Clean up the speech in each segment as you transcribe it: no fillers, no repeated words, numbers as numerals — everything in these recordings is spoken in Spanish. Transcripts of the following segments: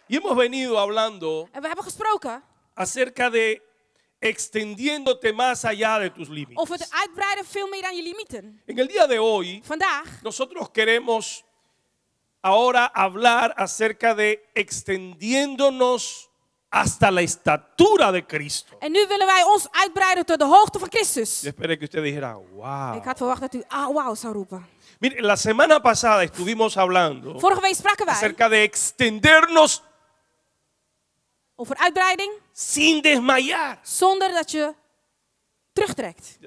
Y hemos venido hablando En we hebben gesproken acerca de extendiéndote más allá de tus límites. over het uitbreiden veel meer aan je limieten. En el día de hoy, Vandaag nosotros queremos ahora hablar acerca de extendiéndonos hasta la estatura de Cristo. En nu willen wij ons uitbreiden tot de hoogte van Christus. Yo esperé que usted dijera, wow. Ik had verwacht dat u wauw zou roepen. Mire, la semana pasada estuvimos hablando Vorige week spraken wij acerca de extendernos over uitbreiding sin desmayar. zonder dat je terugtrekt.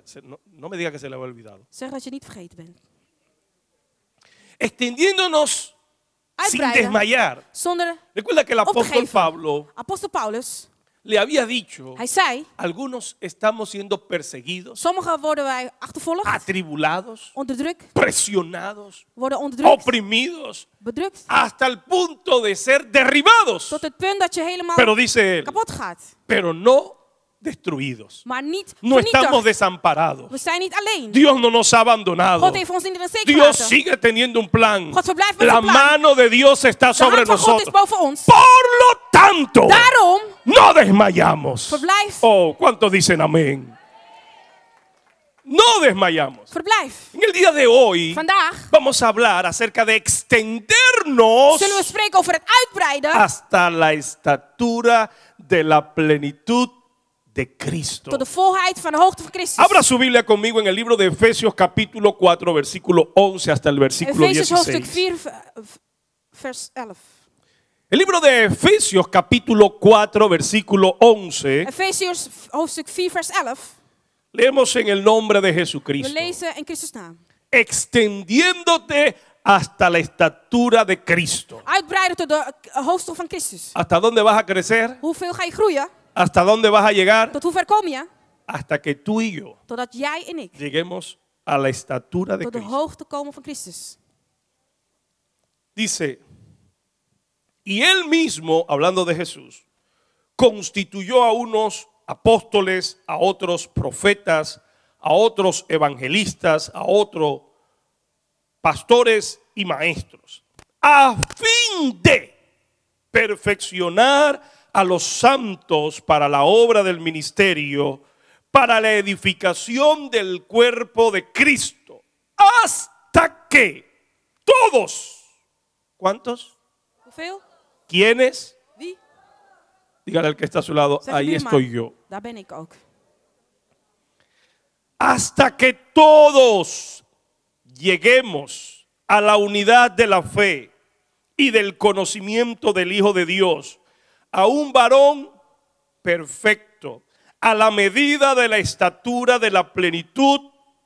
No me diga que se le ha olvidado. Zeg dat je niet vergeten bent. Extendiéndonos sin Uitbreiden desmayar. zonder Recuerda que el op te apóstol geven. Pablo Apostel Paulus, le había dicho, hij zei, algunos estamos siendo perseguidos, sommigen worden wij achtervolgd, atribulados, onderdrukt, presionados, worden onderdrukt, oprimidos, bedrukt, hasta el punto de ser derribados. tot het punt dat je helemaal Pero dice él, kapot gaat. pero no destruidos. Maar niet No estamos vernietigd. desamparados. We zijn niet alleen. Dios no nos ha abandonado. God heeft ons niet in de steek Dios gelaten. sigue teniendo un plan. God verblijft met La zijn plan. mano de Dios está De sobre hand van God is nosotros. boven ons. Por lo tanto, Daarom no desmayamos. verblijf, Oh, ¿cuántos dicen amén? No desmayamos. verblijf. En el día de hoy Vandaag vamos a hablar acerca de extendernos zullen we spreken over het uitbreiden hasta la estatura de la plenitud de Cristo. tot de volheid van de hoogte van Christus. Abra su Biblia conmigo en el libro de Efesios capítulo 4 versículo 11 hasta el versículo Efesiërs hoofdstuk 16. 4 vers 11. El libro de Efesios capítulo 4 versículo 11 Efesiërs hoofdstuk 4 vers 11. leemos en el nombre de We Jesucristo. lezen in Christus naam. Extendiéndote hasta la estatura de Cristo. Uitbreiden tot de hoofdstuk van Christus. ¿Hasta dónde vas a crecer? Hoeveel ga je groeien? ¿Hasta dónde vas a llegar? Tot hoe ver kom je? Hasta que tú y yo Totdat jij en ik lleguemos a la estatura de tot de Cristo. hoogte komen van Christus. Dice, y él mismo, hablando de Jesús, constituyó a unos apóstoles, a otros profetas, a otros evangelistas, a otros pastores y maestros, a fin de perfeccionar a los santos para la obra del ministerio, para la edificación del cuerpo de Cristo, hasta que todos, ¿cuántos? Hoeveel? ¿Quiénes? Wie? Dígale al que está a su lado, Zeg ahí buurman. estoy yo. Daar ben ik ook. Hasta que todos lleguemos a la unidad de la fe y del conocimiento del Hijo de Dios, a un varón perfecto, a la medida de la estatura de la plenitud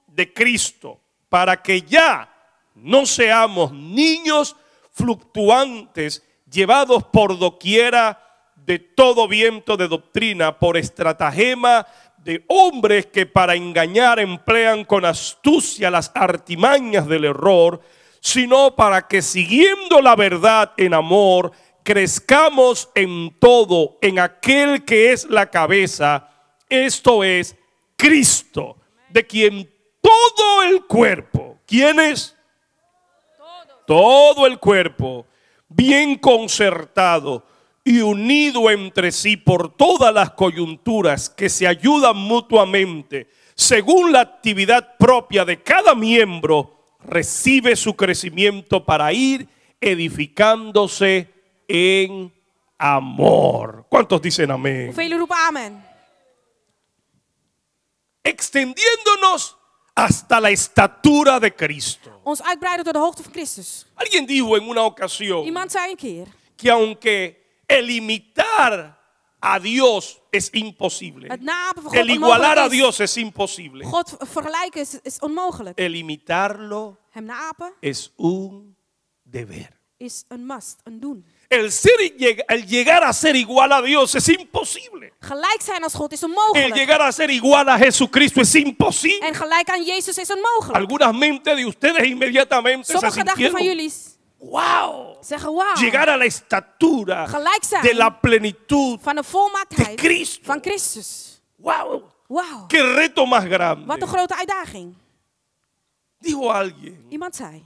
de Cristo, para que ya no seamos niños fluctuantes, llevados por doquiera de todo viento de doctrina, por estratagema de hombres que para engañar emplean con astucia las artimañas del error, sino para que siguiendo la verdad en amor, crezcamos en todo, en aquel que es la cabeza, esto es Cristo, de quien todo el cuerpo, ¿quién es? Todo el cuerpo, bien concertado y unido entre sí por todas las coyunturas que se ayudan mutuamente, según la actividad propia de cada miembro, recibe su crecimiento para ir edificándose en amor. ¿Cuántos dicen amén? Hoeveel roepen amen? Extendiéndonos hasta la estatura de Cristo. Ons uitbreiden tot de hoogte van Christus. Alguien dijo en una ocasión Iemand zei een keer que aunque el imitar a Dios es imposible, het napen van God el igualar a onmogelijk is. Dios es imposible, God vergelijken is onmogelijk. el imitarlo Hem napen es un deber. is een must, een doen. El llegar a ser igual a Dios es imposible. Gelijk zijn als God is El onmogelijk. llegar a ser igual a Jesucristo es imposible. En gelijk aan Jezus is onmogelijk. Algunas mentes de ustedes inmediatamente se Sommige gedachten van sintieron, jullie wow, zeggen wauw. llegar a la estatura Gelijk zijn de la plenitud van de de volmaaktheid Cristo. van Christus. Wow, Wauw. qué reto más grande. Wat een grote uitdaging. Dijo alguien, Iemand zei,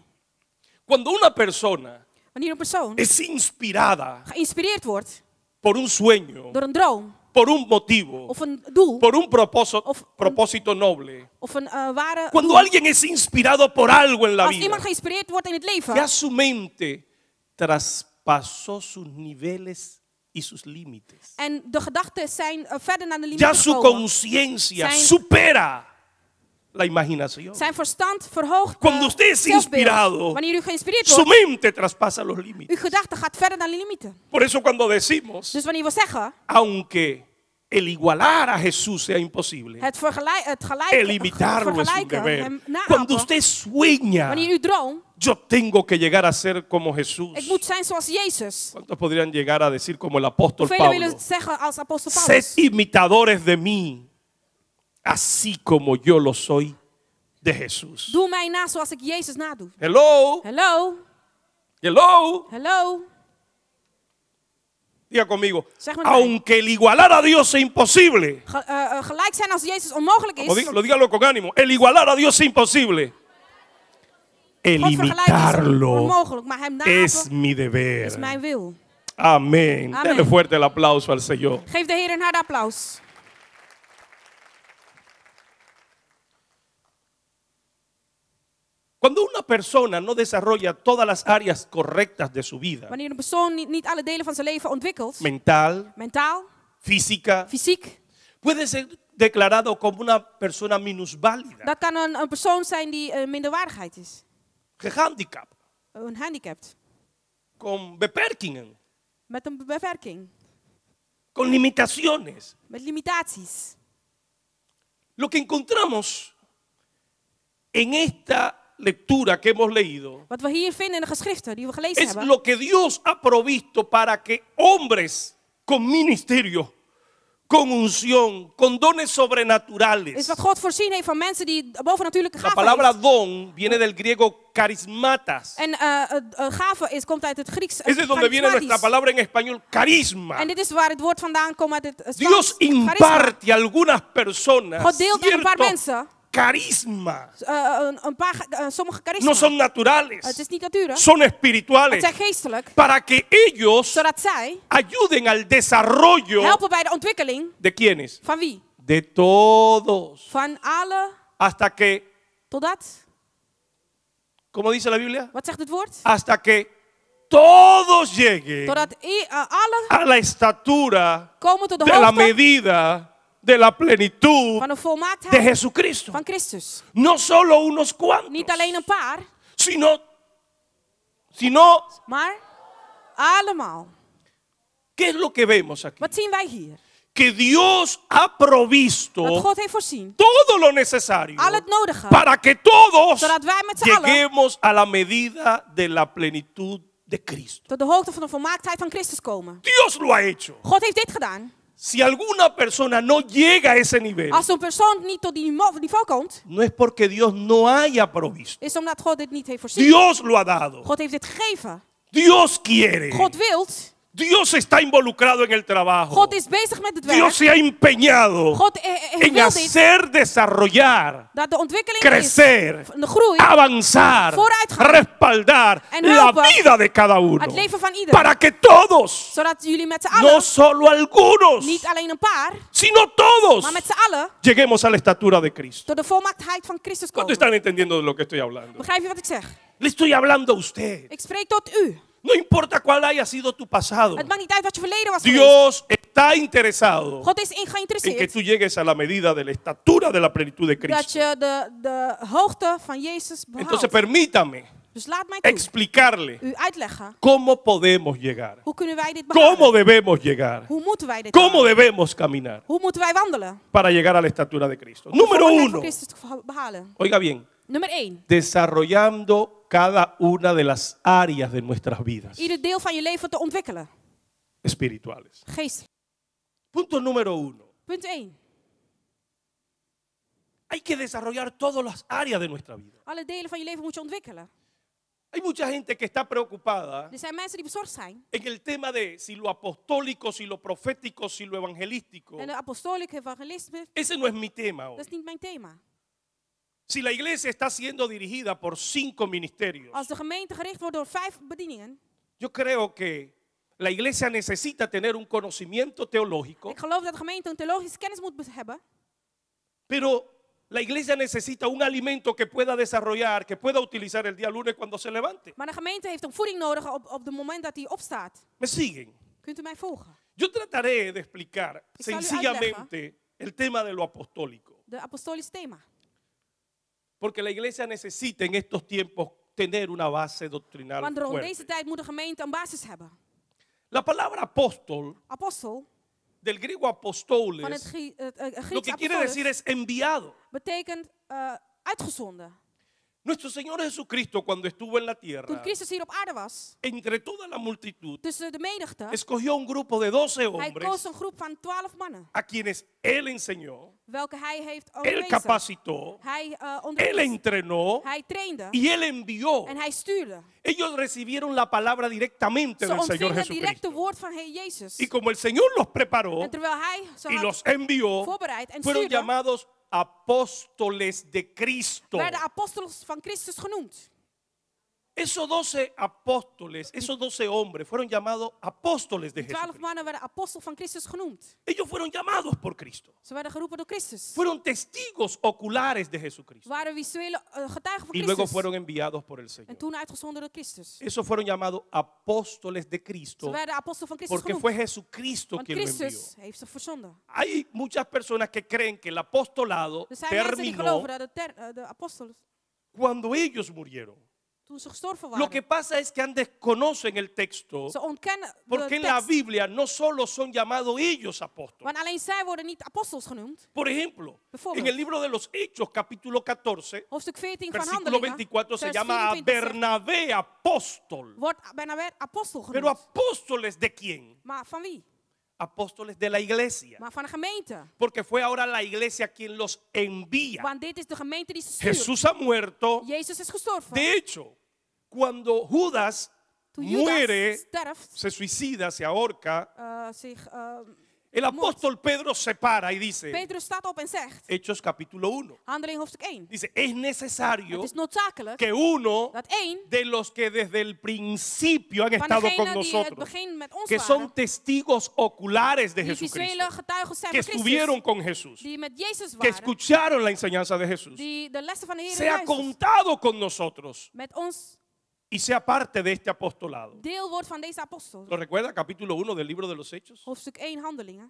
cuando una persona Wanneer een persoon es inspirada geïnspireerd wordt por un sueño, door een droom por un motivo, of een doel por un Of- propósito noble. of een ware Cuando doel. alguien es inspirado por algo en la Als vida, iemand geïnspireerd wordt in het leven, ya su mente traspasó sus niveles y sus límites. en de gedachten zijn verder naar de Ya limieten su gekomen. conciencia Zijn- supera la imaginación. Zijn verstand verhoogt Cuando usted es zelfbeeld. inspirado, Wanneer u geïnspireerd Su wordt, mente traspasa los límites. uw gedachte gaat verder naar de limieten. Por eso cuando decimos, Dus wanneer we zeggen, aunque el igualar a Jesús sea imposible, het el imitarlo es un vergelijken, deber. hem Cuando nahapen, usted sueña, wanneer u droomt, yo tengo que llegar a ser como Jesús. ik moet zijn zoals Jezus. ¿Cuántos podrían llegar a decir como el apóstol Hoeveel willen Pablo? het zeggen als apostel Sed Paulus? imitadores de mí, así como yo lo soy de Jesús. Doe mij na zoals ik Jezus nadoe. Hello, Hello, hello. hello. Diga conmigo, Zeg maar erbij. aunque el igualar a Dios sea imposible, Gelijk zijn als Jezus onmogelijk como is. dígalo con ánimo, el igualar a Dios sea imposible. El God vergelijken is imitarlo onmogelijk, maar hem es nahapen mi is deber. mijn wil. Amén. Amén. Dele fuerte el aplauso al Señor. Geef de Heer een hard applaus. Cuando una persona no desarrolla todas las áreas correctas de su vida, Wanneer een persoon niet alle delen van zijn leven ontwikkelt, mental, mentaal, física, fysiek, puede ser declarado como una persona minusválida, dat kan een persoon zijn die minderwaardigheid is. gehandicapt, Een handicapt, con beperkingen, met een beperking, con limitaciones. met limitaties. Lo que encontramos en esta lectura que hemos leído Wat we hier vinden in de geschriften die we gelezen es hebben, lo que Dios ha provisto para que hombres con ministerio, con unción, con dones is sobrenaturales. wat God voorzien heeft van mensen die bovennatuurlijke La gaven palabra heeft. don viene del griego carismatas. En gave komt uit het Grieks. Ese es donde viene nuestra charismatisch. palabra en español, carisma. En dit is waar het woord vandaan komt uit het Spaans. Dios Charisma. imparte a algunas personas God deelt aan een paar cierto mensen carisma. sommige charisma. No son naturales, Het is niet natuurlijk. son Het espirituales. zijn geestelijk. Para que ellos Zodat zij ayuden al desarrollo helpen bij de ontwikkeling de quienes? van wie? De todos. Van alle, Hasta que, totdat. ¿cómo dice la Biblia? Wat zegt het woord? Hasta que todos lleguen Totdat alle a la estatura komen tot de de la hoogte medida de la plenitud van de de volmaaktheid Jesucristo. van Christus. No solo unos cuantos, Niet alleen een paar, sino, maar allemaal. ¿qué es lo que vemos aquí? Wat zien wij hier? Que Dios ha provisto Dat God heeft voorzien. todo lo necesario Al het nodige. para que todos Zodat wij met z'n allen lleguemos a la medida de la plenitud de Cristo. tot de hoogte van de volmaaktheid van Christus komen. Dios lo ha hecho. God heeft dit gedaan. Si alguna persona no llega a ese nivel, Als een persoon niet tot die niveau komt, no es porque Dios no haya provisto. is omdat God dit niet heeft voorzien. Dios lo ha dado. God heeft dit gegeven. Dios quiere. God wilt. Dios está involucrado en el trabajo. God is bezig met het Dios werk. se ha empeñado God en wil dit. hacer desarrollar, Dat de ontwikkeling crecer, is. De groei. avanzar, Vooruitgang. respaldar En la helpen vida de cada uno. Het leven van ieder. Para que todos, Zodat jullie met z'n no allen, solo algunos, niet alleen een paar, sino todos, maar met z'n allen, lleguemos a la estatura de Cristo. tot de volmaaktheid van Christus ¿Cuántos komen. están entendiendo de lo que estoy hablando? Begrijp je wat ik zeg? Le estoy hablando a usted. Ik spreek tot u. No importa cuál haya sido tu pasado. Het maakt niet uit wat je verleden was geweest. Dios está interesado God is en que geïnteresseerd tú llegues a la medida de la estatura de la plenitud de dat Cristo. je de hoogte van Jezus Entonces behaalt. permítame Dus laat mij toe explicarle u uitleggen. cómo podemos llegar, Hoe kunnen wij dit cómo behalen? debemos llegar, Hoe moeten wij dit cómo behalen? debemos caminar Hoe moeten wij wandelen? para llegar a la estatura de Cristo. Om de Número volmaaktheid van uno, Christus te behalen. oiga bien, Nummer 1. desarrollando cada una de las áreas de nuestras vidas Ieder deel van je leven te ontwikkelen. espirituales. Geestelijk. Punto número uno, Punt 1. hay que desarrollar todas las áreas de nuestra vida. Alle delen van je leven moet je ontwikkelen. Hay mucha gente que está preocupada Er zijn mensen die bezorgd zijn. en el tema de si lo apostólico, si lo profético, si lo evangelístico. En de apostolic evangelisme, Ese no es mi tema dat hoy. is niet mijn thema. Si la iglesia está siendo dirigida por 5 ministerios, Als de gemeente gericht wordt door 5 bedieningen, Yo creo que la iglesia necesita tener un conocimiento teológico, Ik geloof dat de gemeente een theologische kennis moet hebben. pero la iglesia necesita un alimento que pueda desarrollar, que pueda utilizar el día lunes cuando se levante. Maar de gemeente heeft een voeding nodig op het moment dat hij opstaat. ¿Me siguen? Kunt u mij volgen? Yo trataré de explicar Ik zal u sencillamente el tema de lo apostólico, De apostolische thema. porque la iglesia necesita en estos tiempos tener una base doctrinal Want rond fuerte. deze tijd moet de gemeente een basis hebben. La palabra apóstol, Apostel, del griego van het apostoles, lo Grieks que quiere apostolos, decir es enviado. betekent uitgezonden. Nuestro Señor Jesucristo, cuando estuvo en la Toen tierra, Christus hier op aarde was, entre toda la multitud, tussen de menigte, escogió un grupo de 12 hij hombres koos een groep van 12 mannen. a quienes Él enseñó, Welke hij heeft Él onderwezen. capacitó, Hij Él onderwees. entrenó Hij trainde. y Él envió. En hij stuurde. Ellos recibieron la palabra directamente Ze del Señor ontvingen het directe Jesucristo. woord van Heer Jezus. Y como el Señor los preparó En terwijl hij ze y had los envió, voorbereid en fueron stuurde, llamados apóstoles de Cristo. werden apostels van Christus genoemd. Esos 12 apóstoles, esos 12 hombres fueron llamados apóstoles de 12 Jesucristo. mannen werden apostel van Christus genoemd. Ellos fueron llamados por Cristo. Ze werden geroepen door Christus. Fueron testigos oculares de Jesucristo. Waren visuele getuigen van Y luego Christus. fueron enviados por el En Señor. toen uitgezonden door Christus. Esos fueron llamados apóstoles de Ze Cristo werden apostel van Christus porque genoemd. fue Jesucristo Want quien lo envió. Christus heeft ze verzonden. Hay muchas personas que creen que el apostolado Er zijn mensen die terminó geloven dat de apostelen, cuando ellos murieron. toen ze gestorven Lo que waren, pasa es que desconocen el texto ze ontkennen porque de en la tekst. Biblia no solo son llamados ellos apóstoles. Want alleen zij worden niet apostels genoemd. Por ejemplo, Bijvoorbeeld. en el libro de los Hechos, capítulo 14, Hoofdstuk 14 van versículo Handelingen, 24, se vers llama a 24 zegt, Bernabé apóstol. wordt Bernabé apostel Pero genoemd. apóstoles de quién? Maar van wie? Apóstoles de la iglesia. Maar van de gemeente. Porque fue ahora la iglesia quien los envía. Want dit is de gemeente die ze stuurt. Jesús ha muerto. Jezus is gestorven. De hecho, cuando Judas Toen Judas muere, sterft, se suicida, se ahorca, el moord. apóstol Pedro se para y dice, Petrus staat op en zegt, Hechos capítulo 1, Handeling hoofdstuk 1. dice, es necesario Het is noodzakelijk que uno dat één de los que desde el principio han van estado con degenen die het nosotros, begin met ons que waren, son testigos oculares de die Jesucristo, visuele getuigen zijn que van estuvieron Christus, con Jesús, die met Jezus que waren, escucharon la enseñanza de Jesús, die de lessen van de Heer sea luisteren, contado con nosotros met ons y sea parte de este apostolado. deel wordt van deze apostel. ¿Lo recuerda? Capítulo 1 del libro de los Hechos. Hoofdstuk 1 Handelingen.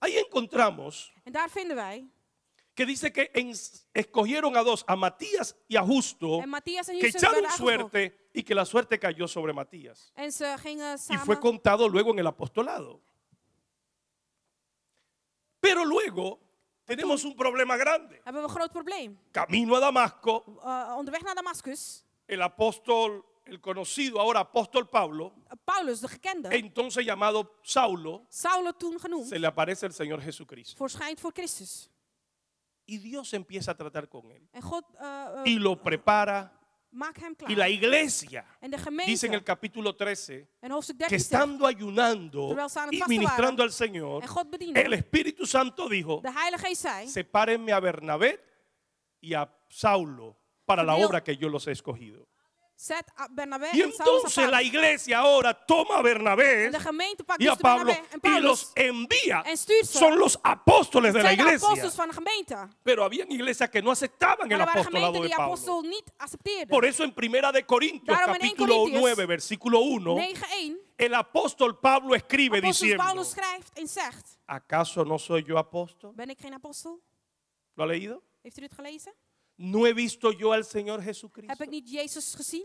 Ahí encontramos En daar vinden wij, que dice que escogieron a dos, a Matías y a Justo, en Matthias en que Justus echaron werden aangevallen. suerte y que la suerte cayó sobre Matías. En ze gingen Y fue samen, contado luego en el apostolado. Pero luego tenemos un problema grande. hebben we een groot probleem. Camino a Damasco, Onderweg naar Damascus, el apóstol, el conocido ahora apóstol Pablo, Paulus, de gekende, entonces llamado Saulo, Saulo toen genoemd, se le aparece el Señor Jesucristo. verschijnt voor Christus. Y Dios empieza a tratar con él. En God Y lo prepara. maakt hem klaar. Y la iglesia, En de dice en gemeente, el capítulo 13, en hoofdstuk que 13 zegt, estando ayunando terwijl ze aan het y vasten ministrando waren al Señor, en God bedienen, el Espíritu Santo dijo, de Heilige Geest zei, sepárenme a Bernabé y a Saulo para la Verdeel- obra que yo los he escogido. zet Bernabé Y en Saulus entonces la apart. iglesia ahora toma a Bernabé En de gemeente pakt y a dus de Pablo Bernabé en y Paulus. los envía. En stuurt ze. Son los apóstoles de la Zijn de iglesia. apostels van de gemeente. Pero habían iglesias que no aceptaban Maar el er waren apostolado gemeenten de die Pablo. apostel niet accepteerden. Por eso en Primera de Corintios, Daarom in 1 capítulo Corintios 9, versículo 1, 9:1, el apóstol Pablo escribe apostels diciendo, Paulus schrijft en zegt, ¿acaso no soy yo apóstol? ben ik geen apostel? ¿Lo ha leído? Heeft u dit gelezen? ¿No he visto yo al Señor Jesucristo? Heb ik niet Jezus gezien?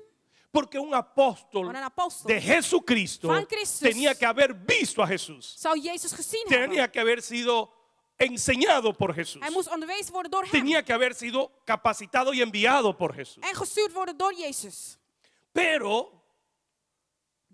Porque un apóstol Maar een apostel de Jesucristo van Christus tenía que haber visto a Jesús. zou Jezus gezien hebben. Tenía que haber sido enseñado por Jesús. Hij moest onderwezen worden door hem. Tenía que haber sido capacitado y enviado por Jesús. En gestuurd worden door Jezus. Pero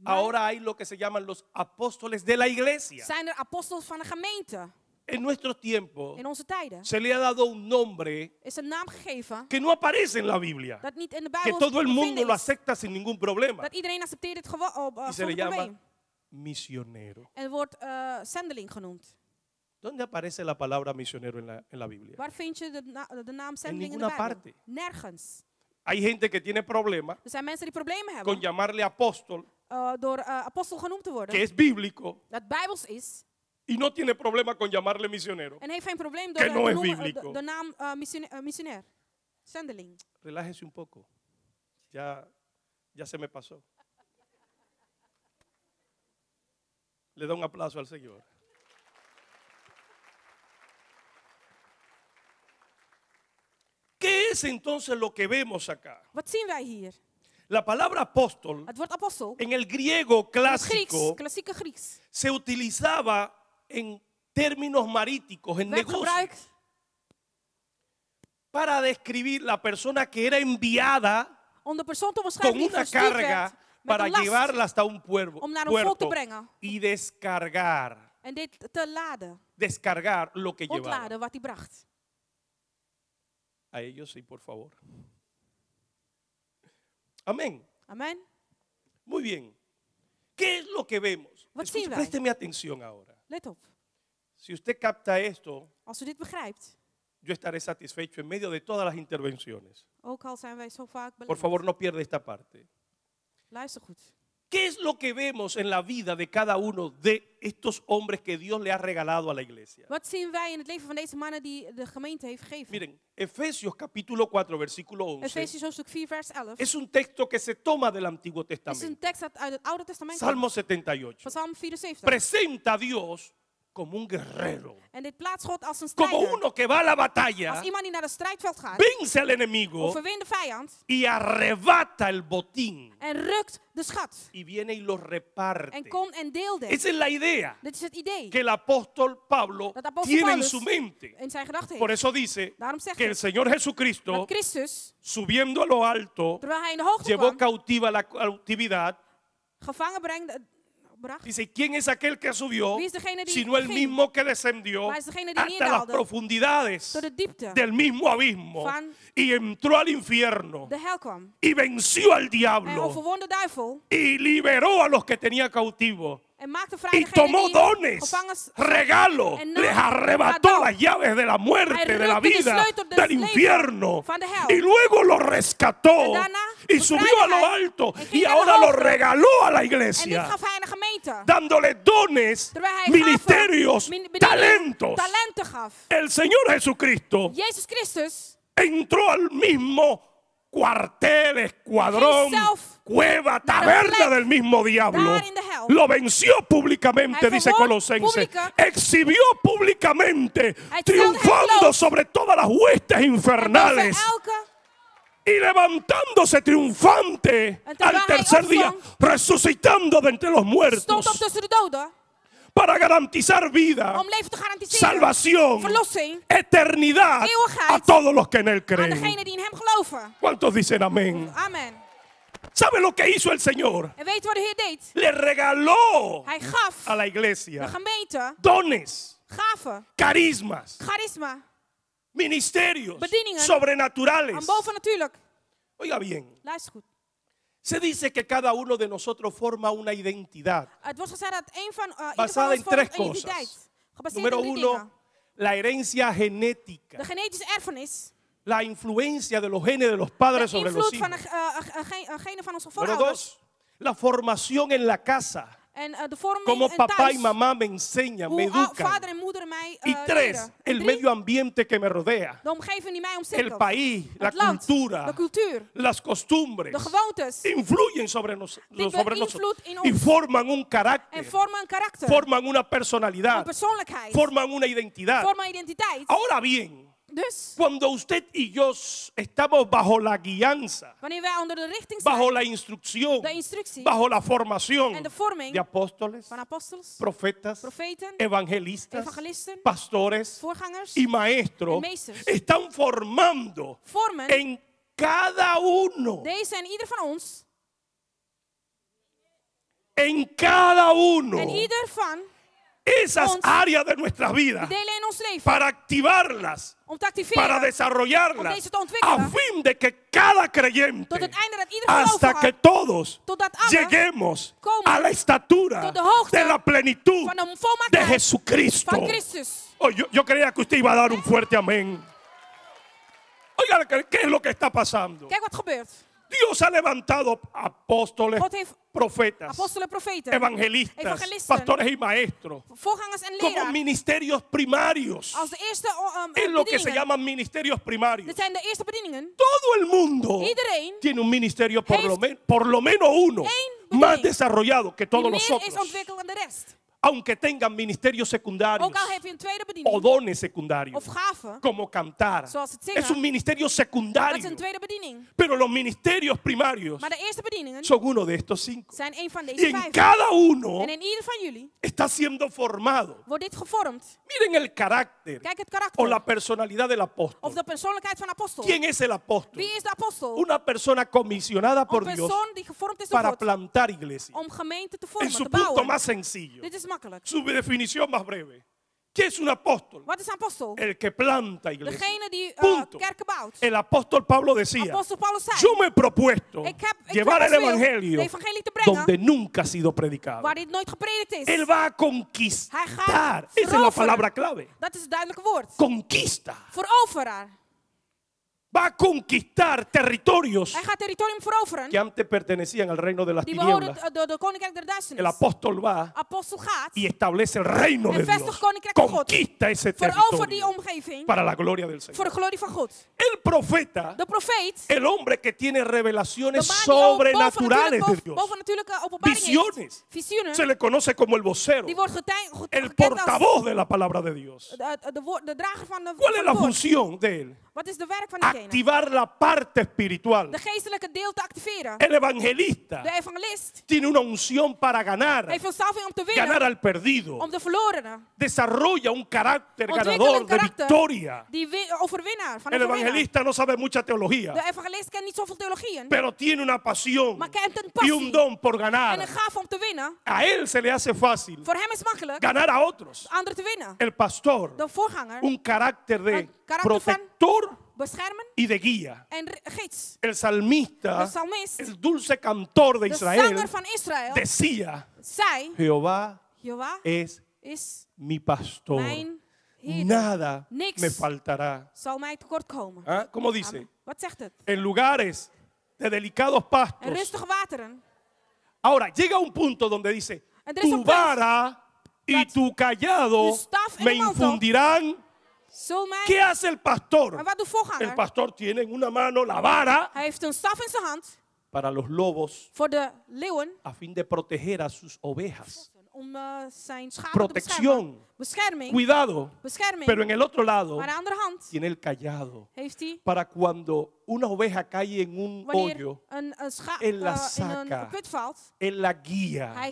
ahora hay lo que se llaman los apóstoles de la iglesia. Zijn er apostels van de gemeente? En nuestro tiempo In onze tijden se le ha dado un nombre is een naam gegeven que no aparece en la Biblia, dat niet in de que Bijbel todo el te mundo vinden lo is. acepta sin ningún problema. Dat iedereen accepteert het gewoon Y se zonder le probleem. llama misionero. En wordt zendeling genoemd. ¿Dónde aparece la palabra misionero en la Biblia? Waar vind je de naam zendeling in de ninguna Bijbel? parte. Nergens. Hay gente que tiene problemas Er zijn mensen die problemen con hebben llamarle apóstol apostel genoemd te que worden. es bíblico Dat bijbels is. y no tiene problema con llamarle misionero. En heeft geen probleem Que door no te es noemen, bíblico. de naam missionair. Zendeling. Relájese un poco. Ya se me pasó. Le da un aplauso al Señor. ¿Qué es entonces lo que vemos acá? Wat zien wij hier? La palabra apóstol Het woord apostel. en el griego In het Grieks, clásico klassieke Grieks. se utilizaba en términos maríticos, en Werd negocios, gebruikt para describir la persona que era enviada om de persoon te con beschrijven die una verstuurd werd carga met para een last llevarla hasta un om naar een volk te puerto brengen y descargar en dit te laden, descargar lo que llevaba. ontladen wat hij bracht. A ellos sí, por favor. Amén. Amen. Muy bien. ¿Qué es lo que vemos? Wat Escuche, zien wij? présteme atención ahora. Let op. Si usted capta esto, Als u dit begrijpt, yo estaré satisfecho en medio de todas las intervenciones. ook al zijn wij zo vaak Por belemmerd. favor, no pierda esta parte. Luister goed. ¿Qué es lo que vemos en la vida de cada uno de estos hombres que Dios le ha regalado a la iglesia? Wat zien wij in het leven van deze mannen die de gemeente heeft gegeven? Miren, Efesios capítulo 4, versículo 11. Efesiërs hoofdstuk 4 vers 11. Es un texto que se toma del Antiguo is een Testamento. tekst uit het Oude Testament. Salmo 78. Van Psalm 74. Presenta a Dios como un guerrero, En dit plaatst God als een como strijder. uno que va a la batalla, Als iemand die naar het strijdveld gaat, vence al enemigo overwint de vijand y arrebata el botín en rukt de schat. y viene y lo reparte. En komt en deelt dit. Esa es la idea Dit is het idee que el apóstol Pablo dat apostel tiene en Paulus su mente. in zijn gedachten Por heeft. eso dice Daarom zegt que el hij Señor Jesucristo, dat Christus, subiendo a lo alto, terwijl hij in de hoogte llevó kwam, cautiva la cautividad. gevangen bracht. Dice, ¿quién es aquel que subió? Wie is degene die Sino el ging? mismo que descendió Maar is degene die hasta las neerdaalde profundidades tot de diepte del mismo abismo van y entró al infierno de hel kwam. y venció al En diablo overwon de duivel y liberó a los que tenía cautivos en maakte vrij y degene tomó die dones, gevangen regalos, en nam les arrebató cadeau. las llaves de la muerte, Hij de la rukte de vida, sleutel des del levens infierno van de hel. y luego lo rescató En daarna y subió a lo bevrijdde hij alto en ging y naar de ahora lo hoogte. regaló a la En dit iglesia, gaf hij aan de gemeente. dándole dones, Terwijl hij ministerios, gaven, talentos. talenten gaf. El Señor Jesucristo Jezus Christus entró al mismo cuartel, escuadrón, Ging zelf cueva, naar de taberna plek del mismo diablo. daar in de hel. Lo venció públicamente, Hij dice verwon Colosenses. pública. Exhibió públicamente, Hij stelde triunfando hem bloot. sobre todas las huestes En boven infernales elke y levantándose triunfante En terwijl al hij tercer día, opstond, resucitando de entre los stond op muertos tussen de doden para garantizar vida, om leven te garanderen. salvación, Verlossing eternidad eeuwigheid a todos los que en él aan creen. degenen die in hem geloven. ¿Cuántos dicen amén? Amen. ¿Sabe lo que hizo el Señor? En weet je wat de Heer deed? Le regaló Hij gaf a la de iglesia gemeente dones, gaven, carismas, charisma, ministerios bedieningen sobrenaturales. aan bovennatuurlijk. Oiga bien, Luister goed. se dice que cada uno de nosotros forma una identidad Het wordt gezegd dat een van ieder van basada ons en vormt tres een identiteit. cosas. Gebaseerd Número op drie uno, dingen. la herencia genética, De genetische erfenis. la influencia de los genes de los padres De sobre los invloed van hijos. genen van onze Número voorouders. dos, la formación en la casa, En de vorming como en papá thuis. y mamá me enseñan, me Hoe educan. vader en moeder mij Y tres, leren. En el drie, medio ambiente que me rodea, de omgeving die mij el omsingelt. país, la Het land, cultura, de cultuur, las costumbres, de gewoontes. influyen sobre, Die sobre beïnvloed nosotros in y ons. forman un carácter, En vormen een karakter. forman una Een personalidad, persoonlijkheid. forman una identidad. Vormen een identiteit. Ahora bien, Dus, cuando usted y yo estamos bajo la guianza, wanneer wij onder de richting bajo zijn, la instrucción, de instructie bajo la formación en de vorming de apóstoles, van apostels, profetas, profeten, evangelistas, evangelisten, pastores voorgangers y maestros, en meesters, están formando vormen en cada uno, deze en ieder van ons, en cada uno, en ieder van esas ons, áreas de nuestras vidas delen in ons leven, para activarlas, om te para activeren, om desarrollarlas, deze te a ontwikkelen, fin de que cada creyente, tot het einde dat ieder hasta que gelovige, todos totdat alle lleguemos komen a la estatura tot de hoogte de la plenitud van de de volmaaktheid Jesucristo. van Christus. Oh, yo creía que usted iba a dar un fuerte amén. Oiga, ¿qué es lo que está pasando? Kijk wat gebeurt. Dios ha levantado apóstoles, God heeft profetas, apostelen, profeten, evangelistas, evangelisten, pastores y maestros voorgangers en como leraren ministerios primarios. als de eerste Es lo que se bedieningen. llaman ministerios primarios. Dit zijn de eerste bedieningen. Todo el mundo Iedereen tiene un ministerio heeft por lo menos uno één más bediening desarrollado que die todos meer is nosotros, ontwikkeld dan de rest. aunque tengan ministerios secundarios Ook al heb je een tweede o bediening dones secundarios, of gaven, como cantar. zoals het Es un zingen, ministerio dat is secundario, een tweede bediening. pero los ministerios primarios Maar de eerste bedieningen son uno de estos 5. zijn een van Y deze en 5. cada uno En in ieder van jullie está siendo formado. wordt dit gevormd. Miren el carácter Kijk het o karakter la personalidad del of apóstol. de persoonlijkheid van apostel. ¿Quién es el apóstol? Wie is de apostel? Una persona comisionada Een por Dios persoon die gevormd is door para God plantar iglesia. om gemeente te En vormen, su te punto bouwen. más sencillo, Dit is makkelijk. su definición más breve. ¿Qué es un apóstol? Wat is een apostel? El que planta iglesia. Degene die Punto. kerken bouwt. El apóstol Pablo decía, Apostel Paulus zei, yo me he propuesto ik llevar el wil de evangelio evangelie te brengen donde nunca ha sido predicado. waar dit nooit gepredikt is. Él va a Hij conquistar. gaat Esa es la veroveren. palabra clave. Dat is het duidelijke woord. Conquista. Veroveraar. Va a conquistar territorios Hij gaat territorium veroveren que antes pertenecían al reino de las die behoren tinieblas. de koninkrijk der El duisternis. apóstol va Apostel gaat, y establece el reino de En vestigt Dios. koninkrijk van God. Conquista ese verover die territorio omgeving para la gloria del Señor. voor de glorie van God. El profeta, De profeet, el hombre que tiene de revelaciones man die sobrenaturales de Dios, bovennatuurlijke openbaring Visiones. heeft. Visioenen. se le conoce como el vocero, Die wordt el gekend als portavoz de la palabra de Dios. de drager van de ¿Cuál es van la het woord. función de él? Wat is de werk van diegene? Activar la parte espiritual. De geestelijke deel te activeren. El evangelista De evangelist tiene una unción para ganar, heeft een salving om te ganar winnen, al perdido. om de verlorenen. Desarrolla un carácter Ontwikkelen ganador een de karakter victoria. die overwinnaar, van El overwinnaar. evangelista no sabe mucha teología, De evangelist kent niet zoveel theologieën, pero tiene una pasión maar kent een y un passie don por en een ganar. gave om te winnen. A él se le hace fácil Voor hem is het makkelijk ganar a otros. anderen te winnen. El pastor, De voorganger, un carácter de Een karakter van- protector beschermen y de guía. en gids. El salmista, De psalmist, el dulce cantor de de Israel, zanger van Israël, decía, zei, Jehová Jehovah es is mi pastor. mijn Heer. Nada Niks me faltará. zal mij tekort komen. ¿Ah? ¿Cómo dice? Amen. Wat zegt het? En lugares de delicados pastos. En rustige wateren. Ahora, llega un punto donde dice, En er is tu een punt vara y dat tu callado je staf en me je mantel infundirán. zul mij... ¿Qué hace el pastor? Maar wat doet El voorganger? pastor tiene en una mano la vara Hij heeft een staf in zijn hand para los lobos voor de leeuwen a fin de proteger a sus ovejas. om zijn schapen te Protección. beschermen. Bescherming. Cuidado. Bescherming. Pero en el otro lado Maar aan de andere hand tiene el callado heeft hij para cuando una oveja cae en un wanneer hoyo, een schaap él la in saca. een put valt, él la guía hij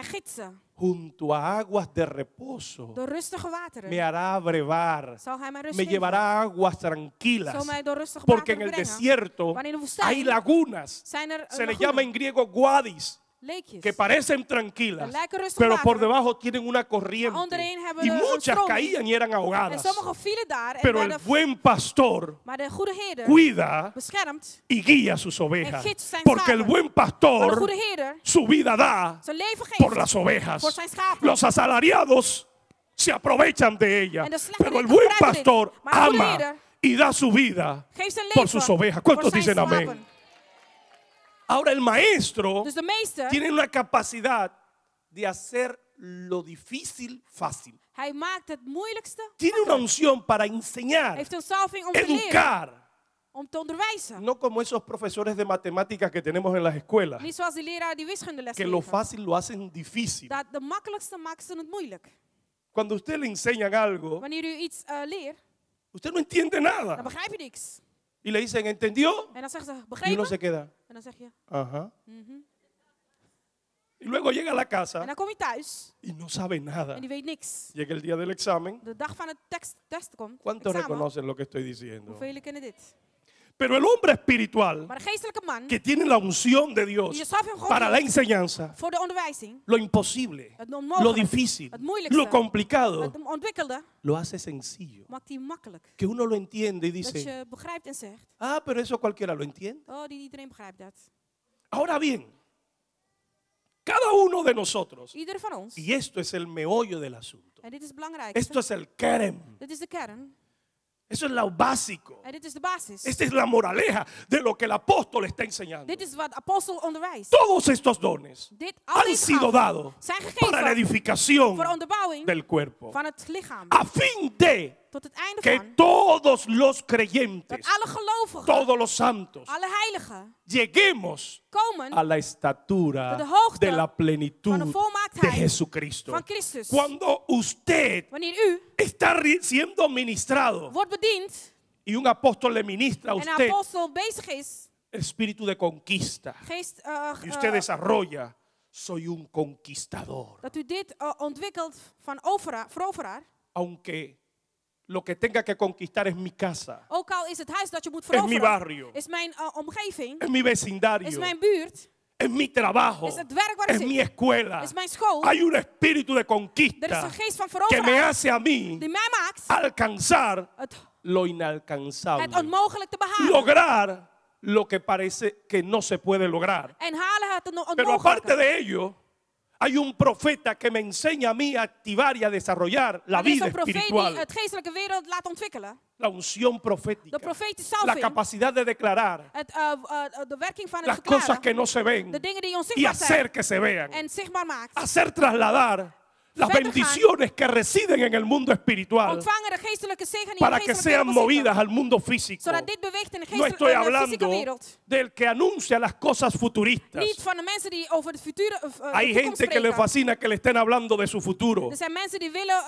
gidt ze. junto a aguas de reposo. Door rustige wateren Me hará brevar. zal hij mij rust Me geven. llevará a aguas tranquilas. Zal mij door rustige Porque en wateren el brengen. desierto Want in de woestijn hay lagunas. zijn er Se le lagoenen, llama en griego guadis, leekjes. que parecen tranquilas, Dat lijken rustige pero por wateren. debajo tienen una corriente. Maar onderin hebben Y we een muchas stroming. caían y eran En ahogadas. sommigen vielen daar en Pero el werden buen pastor maar de goede herder cuida beschermt. y guía a sus ovejas. gids zijn Porque el schapen. buen Maar de pastor goede herder su vida da zijn leven por geeft las ovejas. voor zijn schapen. Los asalariados se aprovechan de ella. En de slechte Pero el lieden buen gebruiken dit. pastor Maar de goede ama herder y da su vida geeft zijn por leven sus ovejas. voor ¿Cuántos zijn dicen amén? schapen. Ahora el maestro Dus de meester, tiene una capacidad de hacer lo difícil fácil. hij maakt het moeilijkste Tiene una makkelijk. unción para enseñar, Heeft een salving om te leren, educar. om te onderwijzen. No como esos profesores de matemáticas que tenemos en las escuelas, Niet zoals die leraar die wiskundeles que lo geven. fácil lo hacen difícil. Dat de makkelijkste maken ze het moeilijk. Cuando usted le enseñan algo, Wanneer u iets leert, usted no entiende dan nada. begrijp je niks. Y le dicen, ¿entendió? En dan zeggen ze, Y begrepen? uno se queda, En dan zeg je, ajá. Y luego llega a la en casa dan kom je thuis y no sabe nada. en die weet niks. Llega el día del examen. De dag van het test komt, ¿Cuántos examen, reconocen lo que estoy diciendo? hoeveel kennen dit? Pero el hombre espiritual Maar de geestelijke man, que tiene la unción de Dios die de salving van God para la heeft enseñanza, voor de onderwijzing, lo imposible, het lo onmogelijke, difícil, het moeilijkste, lo complicado, het ontwikkelde, lo hace sencillo. maakt hij makkelijk. Que uno lo entiende y Dat dice, je begrijpt en zegt, ah, pero eso cualquiera lo entiende. oh, iedereen begrijpt dat. Ahora bien, cada uno de nosotros, Ieder van ons, y esto es el meollo del asunto, en dit is het belangrijkste, esto es el kerem, dit is de kern. Eso es lo básico. En dit is de basis. Esta es la moraleja de lo que el apóstol está enseñando. Dit is wat de apostel onderwijst. Todos estos dones Al han deze sido gaven dados zijn para la gegeven edificación voor de onderbouwing del cuerpo, van het lichaam. a fin de Tot het einde que van todos los dat creyentes, alle gelovigen, todos los santos, alle heiligen lleguemos komen a la estatura de hoogte de la van plenitud de de volmaaktheid Jesucristo. van Christus. Cuando usted Wanneer u está siendo ministrado wordt bediend y un apóstol le ministra a en een usted apostel bezig is, espíritu de conquista geest, y usted desarrolla, soy un conquistador, dat u dit ontwikkelt van veroveraar. aunque lo que tenga que conquistar es mi casa, Ook al is het huis dat je moet es mi veroveren, barrio, is mijn omgeving, es mi vecindario, is mijn buurt, es mi trabajo, is het werk waar es ik mi zit, escuela. is mijn school. Hay un espíritu de Er is conquista een geest van que me veroveraar hace a mí die mij maakt alcanzar het lo inalcanzable, onmogelijk te behalen. lograr lo que parece que no se puede lograr. En halen het Pero aparte onmogelijke. de ello, hay un profeta que me enseña a mí a activar y a desarrollar la Er is vida een profeet die espiritual, het geestelijke wereld laat ontwikkelen. la unción profética, De profetische la salving. capacidad de declarar De werking van het las cosas verklaren. que no se ven De dingen die y onzichtbaar hacer zijn que se vean, en zichtbaar maakt. hacer trasladar las Verder gaan. bendiciones que residen en el mundo espiritual Ontvangen de geestelijke zegen die para in de que geestelijke sean wereld movidas zitten. al mundo físico. Zodat dit beweegt in de No estoy fysieke hablando wereld. del que anuncia las cosas futuristas. Niet van de mensen die over de future, de Hay toekomst gente que le spreken. fascina que le estén hablando de su futuro. Er zijn mensen die willen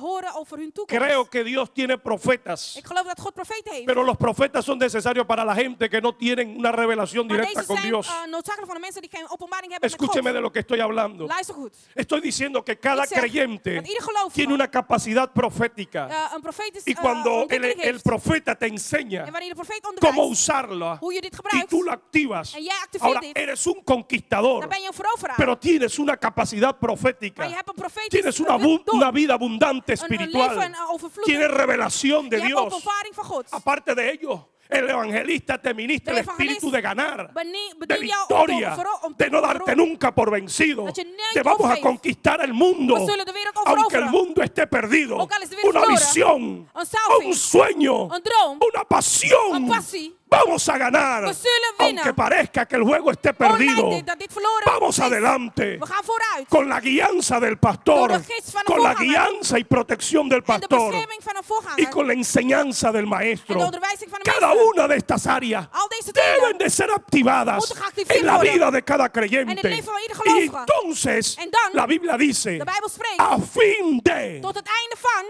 horen over hun toekomst. Creo que Dios tiene profetas, Ik geloof dat God profeten heeft. pero los profetas son necesarios para la gente que no tienen una revelación Maar directa deze con zijn Dios. noodzakelijk voor de mensen die geen openbaring hebben met Escúcheme God. de lo que estoy hablando. Luister goed. Estoy diciendo que cada Ik zeg creyente dat ieder gelovige tiene una capacidad profética. een profetisch Y cuando ontwikkeling el heeft. profeta te enseña En wanneer de profeet cómo onderwijst usarla hoe je dit y gebruikt, tú lo activas, en jij activeert ahora dit, eres un conquistador. dan ben je een veroveraar. Pero tienes una capacidad profética. Maar je hebt een profetisch Tienes una, don. una vida abundante Een espiritual. leven overvloedig. Tienes revelación de Je hebt Dios. openbaring van God. Aparte de ello, el evangelista te ministra De el espíritu de ganar, bedien de jou victoria, om te de no darte overwinnen. nunca por vencido. Dat je nooit Te vamos a opgeeft. conquistar el mundo, We zullen de wereld aunque el overoveren. mundo esté perdido. Ook al is de wereld Una verloren. visión, Een salving. un sueño, Een droom. una pasión. Een passie. Vamos a ganar, We zullen winnen. aunque parezca que el juego esté perdido. Ondanks dat dit verloren Vamos is, adelante. we gaan vooruit. Con la guianza del pastor, Door de geest van de con la voorganger. guianza y protección del En de pastor bescherming van een y voorganger. con la enseñanza del En maestro. de onderwijzing van de Cada meester. una de estas áreas Al deze deben dingen de ser activadas moeten geactiveerd en la worden. vida de cada En in het creyente. leven van ieder Y gelovige. entonces En dan, la Biblia dice, de Bijbel spreekt, a fin de tot het einde van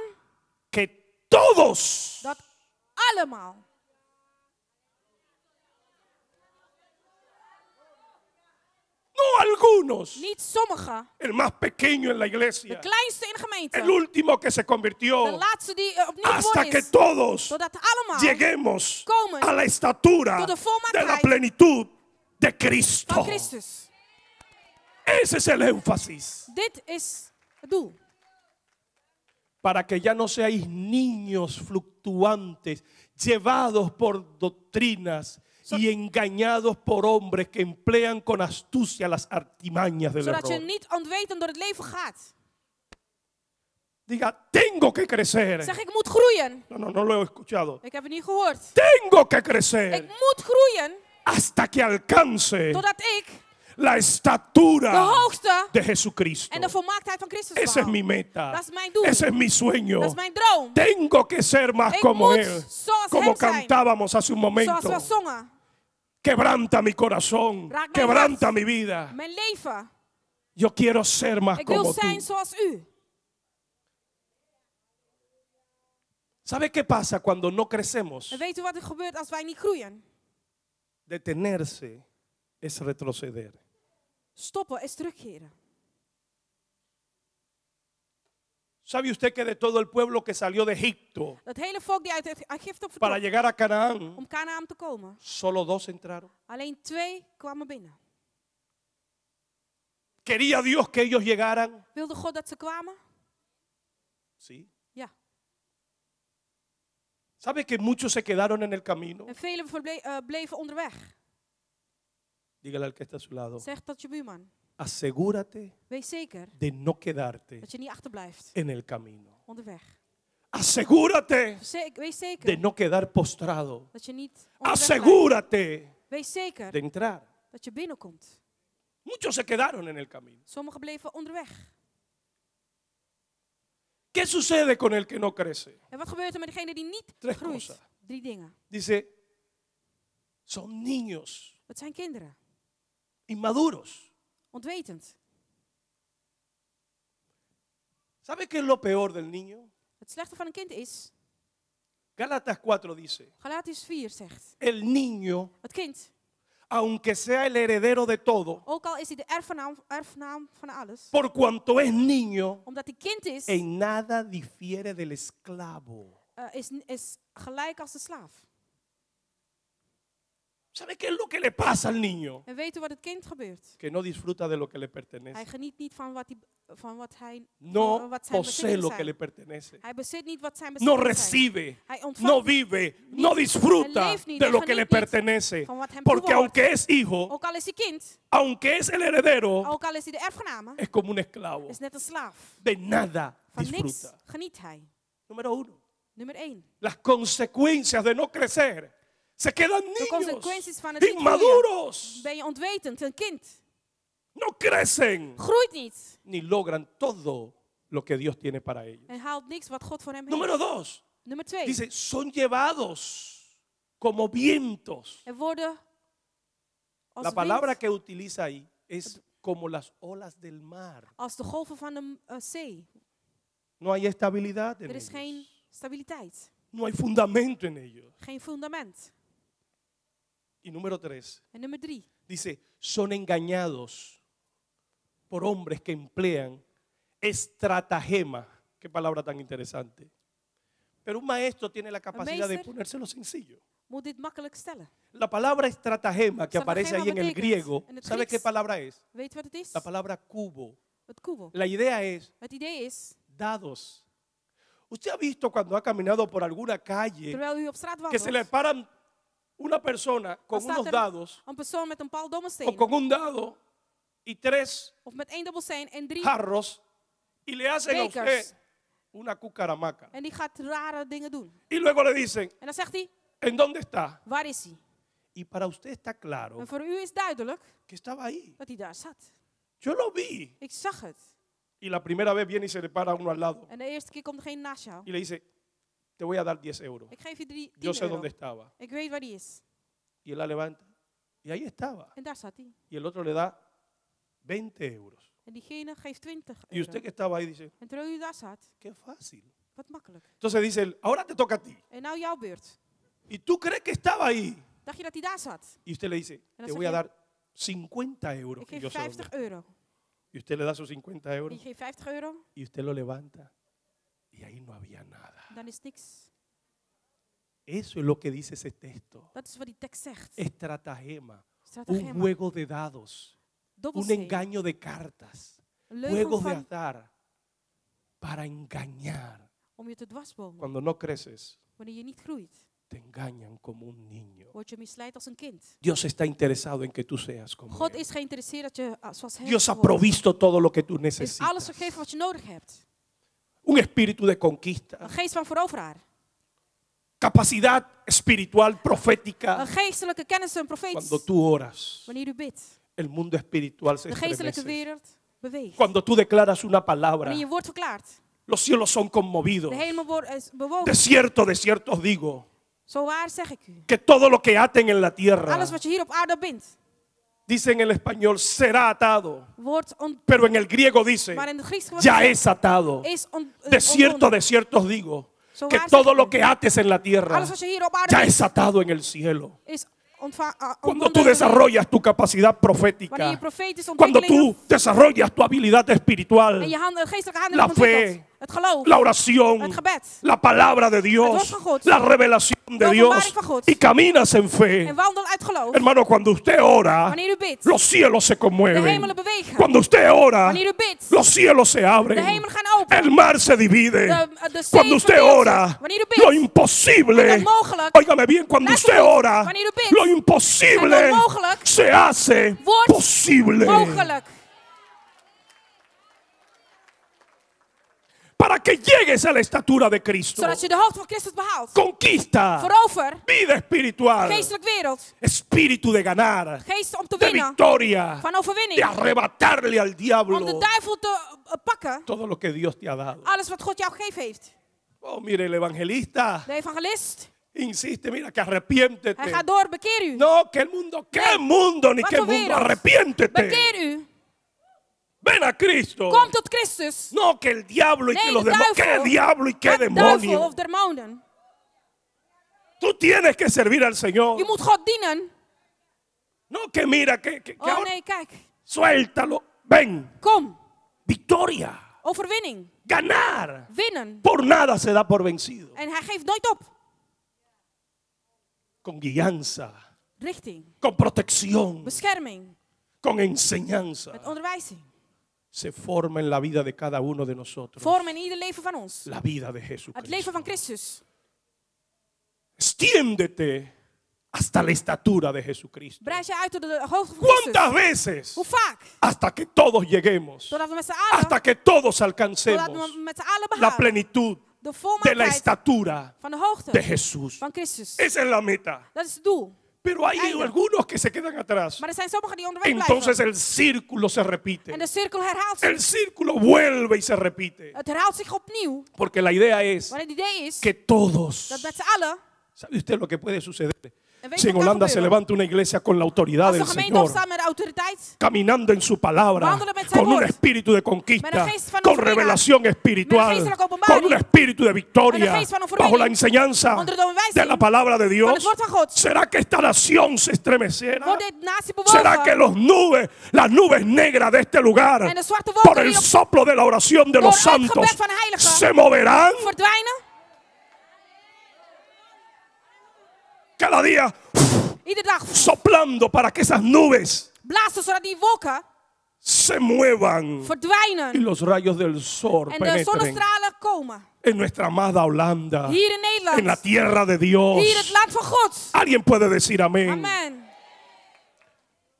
que todos, dat allemaal, no algunos, niet sommige, el más pequeño en la de iglesia, kleinste in de gemeente, el último que se de convirtió, laatste die opnieuw hasta geboren que is, todos totdat allemaal lleguemos komen a la estatura tot de de la volmaaktheid plenitud de Cristo. van Christus. Ese es el énfasis. Dit is het doel. Para que ya no seáis niños fluctuantes, llevados por doctrinas y engañados por hombres que emplean con astucia las artimañas del Zodat je error. niet onwetend door het leven gaat. Diga, tengo que crecer. Zeg, ik moet groeien. No lo he escuchado. Ik heb het niet gehoord. Tengo que Ik crecer moet groeien hasta que alcance totdat ik la de estatura hoogste de Jesucristo. en de volmaaktheid van Christus Esa es mi behaal. meta. Dat is mijn doel. Ese es mi sueño. Dat is mijn droom. Tengo que ser más Ik como moet Él. zoals Como hem zijn. cantábamos hace un Zoals momento. we zongen. Quebranta mi corazón. Raak mijn Quebranta hart. mi vida. Mijn leven. Yo quiero ser más Ik wil como zijn tú. zoals u. ¿Sabe qué pasa cuando no crecemos? En weet u wat er gebeurt als wij niet groeien? Detenerse es retroceder. Stoppen is terugkeren. ¿Sabe usted que de todo el pueblo que salió de Egipto Dat hele volk die uit Egypte para vertrok llegar a Canaán, om Kanaän te komen. solo 2 entraron? Alleen 2 kwamen binnen. ¿Quería Dios que ellos llegaran? Wilde God dat ze kwamen? Sí. Ja. ¿Sabe que muchos se quedaron en el camino? En velen bleven onderweg. Dígale al que está a su lado. Zeg dat je buurman. Asegúrate Wees zeker de no quedarte dat je niet achterblijft en el camino. onderweg. Asegúrate Wees zeker de no quedar postrado. dat je niet onderweg blijft. Asegúrate Wees zeker de entrar. dat je binnenkomt. Muchos se quedaron en el camino. Sommigen bleven onderweg. ¿Qué sucede con el que no crece? En wat gebeurt er met degene die niet Tres groeit? cosas. 3 dingen. Dice, son niños Het zijn kinderen. inmaduros. Ontwetend. ¿Sabe qué es lo peor del niño? Het slechte van een kind is, Gálatas 4 dice, Galatiërs 4 zegt, el niño, het kind, aunque sea el heredero de todo, ook al is hij de erfgenaam van alles, por cuanto es niño, omdat hij kind is, en nada difiere del esclavo. is gelijk als de slaaf. ¿Sabe qué es lo que le pasa al niño? En weet u wat het kind gebeurt? Que no disfruta de lo que le Hij pertenece. geniet niet van wat hij No wat zijn posee bezittingen lo que zijn. le pertenece. Hij bezit niet wat zijn No bezittingen zijn. recibe, Hij no ontvangt vive, no disfruta Hij leeft niet, de hij lo que le geniet niet pertenece. van wat hem Porque toebehoort. aunque es hijo, Ook al is hij kind, aunque es el heredero, ook al is hij de erfgename, es como un esclavo. is net een slaaf. De nada Van niks disfruta. geniet hij. Número 1. Nummer 1. Las consecuencias de no crecer. Se quedan De consequenties van niños, het niet groeien. inmaduros. Ben je ontwetend, een kind. No crecen Groeit niet. ni logran todo lo que Dios tiene para ellos. En haalt niks wat God voor hem heeft. Número 2. Nummer 2. Dice, son llevados como vientos. Er worden als La palabra wind, que utiliza ahí es como las olas del mar. als de golven van de zee. No hay estabilidad en Er is geen ellos. stabiliteit. No hay fundamento en ellos. Geen fundament. Y número 3. En nummer 3. Dice, son engañados por hombres que emplean estratagema. Qué palabra tan interesante. Pero un maestro tiene la capacidad de meester ponérselo sencillo. Moet dit makkelijk stellen. La palabra estratagema que aparece ahí en el betekent griego, in het ¿sabe qué Grieks? palabra es? Weet je wat het is? La palabra cubo. Het kubo. La idea es Het idee is, dados. Usted ha visto cuando ha caminado por alguna calle terwijl u op straat que se le wandelt, paran una persona con dan staat unos er dados een persoon met een paal o dobbelstenen. con un dado y 3 Of met 1 dobbelsteen en 3 jarros y le hacen a usted bekers. una cucaramaca. En die gaat rare dingen doen. Y luego le dicen, En dan zegt hij, ¿en dónde está? waar is hij? Y para usted está claro En voor u is duidelijk que estaba ahí. dat hij daar zat. Yo lo vi. Ik zag het. Y la primera vez viene y se le para uno al lado En de eerste keer komt degene naast jou. y le dice, te voy a dar 10 euros. Ik geef je 10 Yo sé euro. dónde estaba. Ik weet waar die is. Y él la levanta. Y ahí estaba. En daar zat hij. Y el otro le da 20 euros. En diegene geeft 20 Y euro. usted que estaba ahí dice, En terwijl u daar zat, qué fácil. wat makkelijk. Entonces dice él, ahora te toca a ti. En nou jouw beurt. Y tú crees que estaba ahí. Dacht je dat hij daar zat? Y usted le dice, dan te zeg voy a je, dar 50 euros. Ik Que geef yo sé dónde 50 está. euro. Y usted le da sus 50 En euros. je geeft 50 euro, Y usted lo levanta. Y ahí no había nada. dan is niks. Eso es lo que dice ese texto. Dat is wat die tekst zegt. Estratagema. Un Stratagema. juego de dados. Un Dobbelsteen. engaño de cartas. Een leugen Juegos de van, azar. Para engañar. om je te dwarsbomen. Cuando no creces, Wanneer je niet groeit, te engañan como un niño. word je misleid als een kind. Dios está interesado en que tú seas como God Él. is geïnteresseerd dat je zoals hem Dios ha wordt. provisto todo lo que tú Is alles necesitas. gegeven wat je nodig hebt. Un espíritu de conquista. Een geest van veroveraar. Capacidad espiritual, Een profética. geestelijke kennis en profeet. Cuando tú oras, Wanneer u bidt. el mundo espiritual se De geestelijke estremece. wereld beweegt. Cuando tú declaras una palabra, Wanneer je woord verklaart. los cielos son conmovidos. De hemel is bewogen. De cierto os digo, Zo waar zeg ik u. que todo lo que aten en la tierra, Alles wat je hier op aarde bindt. dice en el español, será atado. Wordt Pero en el griego dice, maar in het Grieks wordt ya gezegd, es atado. is De cierto os digo, Zo que waar todo zeg ik lo u. que ates en la tierra, Alles wat je hier op aarde ya bindt. es atado en el cielo. Is Cuando tú desarrollas tu capacidad Wanneer je profética, profetische cuando ontwikkelingen tú desarrollas tu habilidad espiritual, en je geestelijke la handen fe, ontwikkelt. Het geloof. la oración, Het gebed. la palabra de Het Dios, woord van God. la revelación de De Dios, openbaring van God. y caminas en fe. En wandel uit geloof. Hermano, cuando usted ora, Wanneer u bidt. los cielos se De conmueven. hemelen bewegen. Cuando usted ora, Wanneer u bidt. los cielos se De abren. hemelen gaan open. El mar se divide. De zee Cuando usted verdeelt ora, zich. Wanneer u bidt. lo imposible, Het onmogelijk. óigame bien, cuando Luister usted goed. ora, Wanneer u bidt. lo imposible Het onmogelijk. se hace Wordt posible. mogelijk. para que llegues a la estatura de Cristo. Zodat je de hoogte van Christus behaalt. Conquista, Verover. vida espiritual, Geestelijk wereld. espíritu de ganar, Geest om te de winnen. victoria, Van de overwinning. arrebatarle al Om de diablo duivel te pakken. todo lo que Dios te ha dado. Alles wat God jou gegeven heeft. Oh, mire, el evangelista De evangelist. insiste, mira, que arrepiéntete. Hij gaat door. Bekeer u. No, que el mundo, ¿qué Nee. mundo? Ni Wat qué voor mundo, wereld? arrepiéntete. Bekeer u. Ven a Cristo. Kom tot Christus. No, que el diablo y Nee, que los de demonios. duivel. ¿Qué diablo y qué Wat duivel demonio? of demonen. Tú tienes que servir al Señor. Je moet God dienen. No, que mira, que Oh ahora- nee, kijk. suéltalo. Ven, Kom. victoria, Overwinning. ganar. Winnen. Por nada se da por vencido. En hij geeft nooit op. Con guianza, Richting. con protección, Bescherming. con enseñanza. Met onderwijzing. Se forma en la vida de cada uno de nosotros Vormen in ieder leven van ons. la vida de Het Jesucristo. leven van Christus. Extiéndete hasta la estatura de Jesucristo. Breid je uit tot de hoogte van Christus. ¿Cuántas veces? Hoe vaak? Hasta que todos lleguemos, Totdat we met z'n allen, hasta que todos totdat alcancemos we met z'n allen la behalen. plenitud De de la volmaaktheid estatura van de hoogte de Jesús. van Christus. Esa es la meta. Dat is het doel. Pero hay Einde. algunos que se quedan atrás. Maar er zijn sommigen die onderweg Entonces blijven. el círculo se repite. En de cirkel herhaalt zich. El círculo vuelve y se repite. Het herhaalt zich opnieuw. Porque la idea es Maar het idee is que todos, dat met z'n allen, ¿sabe usted lo que puede suceder? en weet Si je en wat kan Holanda se gebeuren? levanta una iglesia con la autoridad Als del de gemeente Señor, opstaat met de autoriteit, caminando en su palabra, Wandelen met zijn con un woord. espíritu de Met conquista, een geest van con overwinnaar. revelación Met espiritual, een geestelijke openbaring. con un espíritu de Met victoria, een geest van overwinning. bajo la enseñanza Onder de onderwijzing de la palabra de van Dios. het woord van God. ¿Será que esta nación se estremecerá? Wordt dit natie ¿Será que bewogen? las nubes negras de este lugar, En de zwarte wolken por el die op- soplo de la oración de door los het santos, gebed van de heiligen se moverán verdwijnen? cada día Iedere dag soplando para que esas nubes blazen zodat die wolken se muevan y verdwijnen. los rayos del sol En de penetren zonnestralen komen. en nuestra amada Holanda, Hier in en la Nederland. tierra de Dios. Hier het land van God. Alguien puede decir amén. Amen.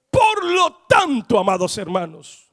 Por lo tanto, amados hermanos,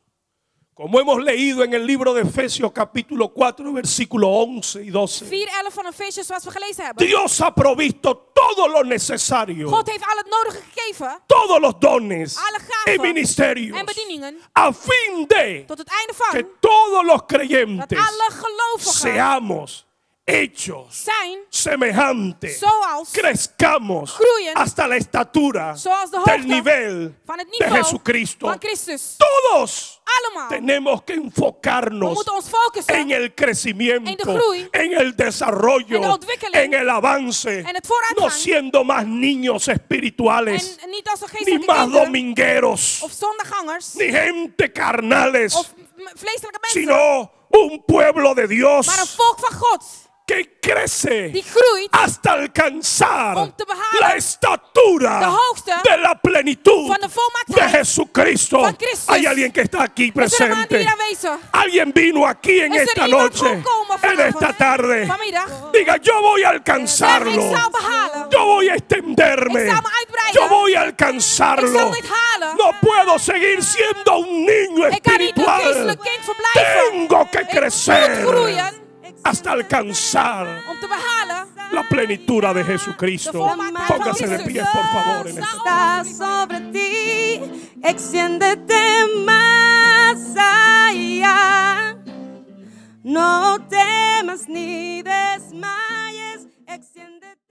como hemos leído en el libro de Efesios capítulo 4, versículo 11 y 12, 4:11 van Efesiërs zoals we gelezen hebben. Dios ha provisto todo lo necesario, God heeft al het nodige gegeven. todos los dones Alle y gaven ministerios, en bedieningen. a fin de Tot het einde que van todos los dat creyentes alle gelovigen seamos hechos zijn semejantes, zoals crezcamos groeien hasta la estatura zoals de del hoogte nivel van het de niveau Jesucristo. van Christus. Todos Allemaal. tenemos que We enfocarnos moeten ons focussen en el crecimiento, en de groei, en el desarrollo, en de ontwikkeling, en el avance, en het vooruitgang. no siendo más niños espirituales, en niet als een ni geestelijke más kinderen domingueros, of zondagangers ni gente carnales, of vleeselijke mensen, sino un pueblo de Dios maar een volk van God que crece die groeit hasta alcanzar om te behalen la estatura de hoogte de la plenitud van de de volmaaktheid Jesucristo. van Christus. Hay alguien que está aquí Er is er een man die presente. hier aanwezig. Alguien vino aquí en Is er esta iemand noche, gekomen en vanavond, esta tarde. vanmiddag? Diga, yo voy a Zeg, alcanzarlo. ik zal behalen. Yo voy a extenderme. Ik zal me uitbreiden. Yo voy a Ik alcanzarlo. zal dit halen. No puedo seguir siendo un niño Ik kan niet een espiritual. geestelijk kind verblijven. Tengo que Ik moet crecer groeien hasta alcanzar om te behalen la plenitud de Jesucristo. de volmaaktheid van Póngase de Christus. pie, por favor. En esta Está sobre ti, extiéndete más allá. No temas ni desmayes, extiende.